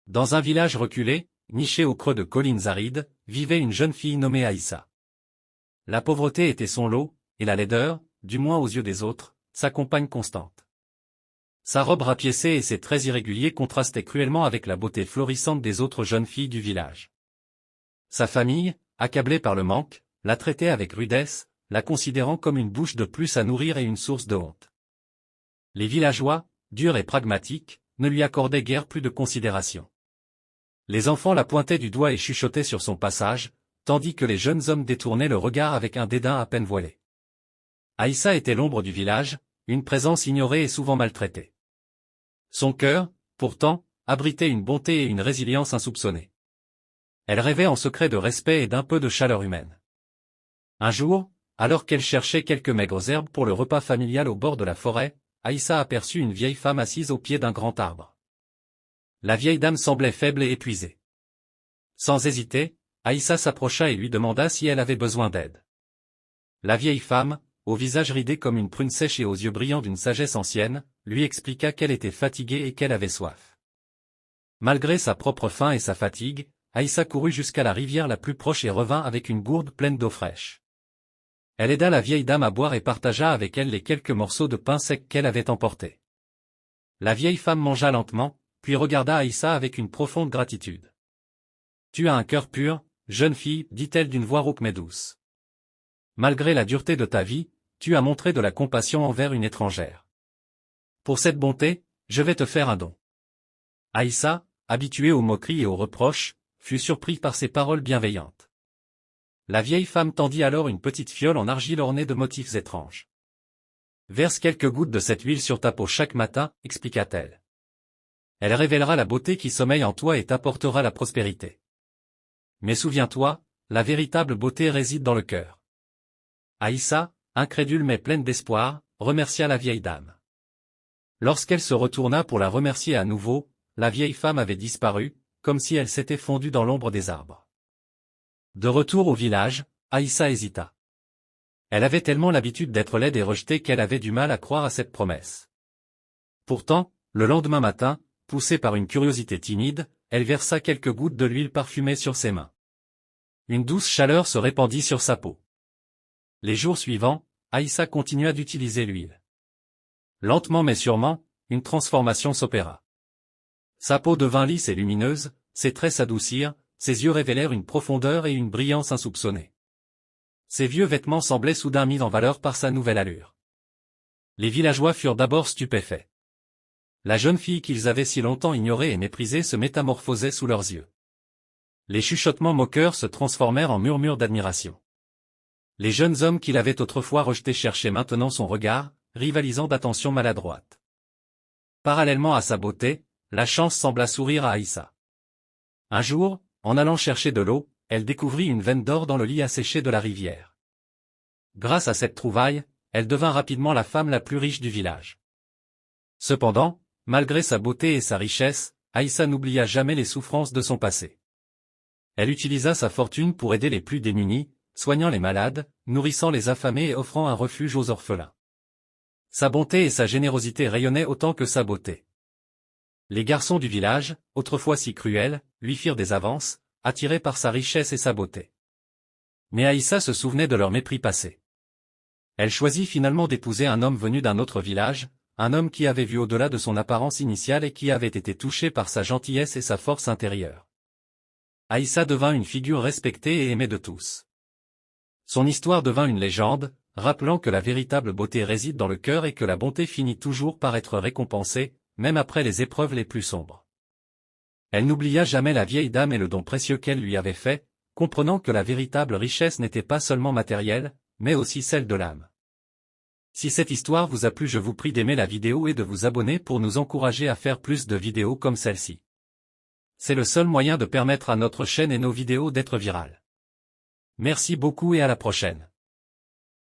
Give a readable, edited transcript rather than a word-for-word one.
Dans un village reculé, niché au creux de collines arides, vivait une jeune fille nommée Aïssa. La pauvreté était son lot, et la laideur, du moins aux yeux des autres, sa compagne constante. Sa robe rapiécée et ses traits irréguliers contrastaient cruellement avec la beauté florissante des autres jeunes filles du village. Sa famille, accablée par le manque, la traitait avec rudesse, la considérant comme une bouche de plus à nourrir et une source de honte. Les villageois, durs et pragmatiques, ne lui accordaient guère plus de considération. Les enfants la pointaient du doigt et chuchotaient sur son passage, tandis que les jeunes hommes détournaient le regard avec un dédain à peine voilé. Aïssa était l'ombre du village, une présence ignorée et souvent maltraitée. Son cœur, pourtant, abritait une bonté et une résilience insoupçonnées. Elle rêvait en secret de respect et d'un peu de chaleur humaine. Un jour, alors qu'elle cherchait quelques maigres herbes pour le repas familial au bord de la forêt, Aïssa aperçut une vieille femme assise au pied d'un grand arbre. La vieille dame semblait faible et épuisée. Sans hésiter, Aïssa s'approcha et lui demanda si elle avait besoin d'aide. La vieille femme, au visage ridé comme une prune sèche et aux yeux brillants d'une sagesse ancienne, lui expliqua qu'elle était fatiguée et qu'elle avait soif. Malgré sa propre faim et sa fatigue, Aïssa courut jusqu'à la rivière la plus proche et revint avec une gourde pleine d'eau fraîche. Elle aida la vieille dame à boire et partagea avec elle les quelques morceaux de pain sec qu'elle avait emportés. La vieille femme mangea lentement, puis regarda Aïssa avec une profonde gratitude. « Tu as un cœur pur, jeune fille, dit-elle d'une voix rauque mais douce. Malgré la dureté de ta vie, tu as montré de la compassion envers une étrangère. Pour cette bonté, je vais te faire un don. » Aïssa, habituée aux moqueries et aux reproches, fut surpris par ces paroles bienveillantes. La vieille femme tendit alors une petite fiole en argile ornée de motifs étranges. « Verse quelques gouttes de cette huile sur ta peau chaque matin, expliqua-t-elle. Elle révélera la beauté qui sommeille en toi et t'apportera la prospérité. Mais souviens-toi, la véritable beauté réside dans le cœur. » Aïssa, incrédule mais pleine d'espoir, remercia la vieille dame. Lorsqu'elle se retourna pour la remercier à nouveau, la vieille femme avait disparu, comme si elle s'était fondue dans l'ombre des arbres. De retour au village, Aïssa hésita. Elle avait tellement l'habitude d'être laide et rejetée qu'elle avait du mal à croire à cette promesse. Pourtant, le lendemain matin, poussée par une curiosité timide, elle versa quelques gouttes de l'huile parfumée sur ses mains. Une douce chaleur se répandit sur sa peau. Les jours suivants, Aïssa continua d'utiliser l'huile. Lentement mais sûrement, une transformation s'opéra. Sa peau devint lisse et lumineuse, ses traits s'adoucirent, ses yeux révélèrent une profondeur et une brillance insoupçonnées. Ses vieux vêtements semblaient soudain mis en valeur par sa nouvelle allure. Les villageois furent d'abord stupéfaits. La jeune fille qu'ils avaient si longtemps ignorée et méprisée se métamorphosait sous leurs yeux. Les chuchotements moqueurs se transformèrent en murmures d'admiration. Les jeunes hommes qu'il avait autrefois rejetés cherchaient maintenant son regard, rivalisant d'attentions maladroites. Parallèlement à sa beauté, la chance sembla sourire à Aïssa. Un jour, en allant chercher de l'eau, elle découvrit une veine d'or dans le lit asséché de la rivière. Grâce à cette trouvaille, elle devint rapidement la femme la plus riche du village. Cependant, malgré sa beauté et sa richesse, Aïssa n'oublia jamais les souffrances de son passé. Elle utilisa sa fortune pour aider les plus démunis, soignant les malades, nourrissant les affamés et offrant un refuge aux orphelins. Sa bonté et sa générosité rayonnaient autant que sa beauté. Les garçons du village, autrefois si cruels, lui firent des avances, attirés par sa richesse et sa beauté. Mais Aïssa se souvenait de leur mépris passé. Elle choisit finalement d'épouser un homme venu d'un autre village, un homme qui avait vu au-delà de son apparence initiale et qui avait été touché par sa gentillesse et sa force intérieure. Aïssa devint une figure respectée et aimée de tous. Son histoire devint une légende, rappelant que la véritable beauté réside dans le cœur et que la bonté finit toujours par être récompensée, même après les épreuves les plus sombres. Elle n'oublia jamais la vieille dame et le don précieux qu'elle lui avait fait, comprenant que la véritable richesse n'était pas seulement matérielle, mais aussi celle de l'âme. Si cette histoire vous a plu, je vous prie d'aimer la vidéo et de vous abonner pour nous encourager à faire plus de vidéos comme celle-ci. C'est le seul moyen de permettre à notre chaîne et nos vidéos d'être virales. Merci beaucoup et à la prochaine.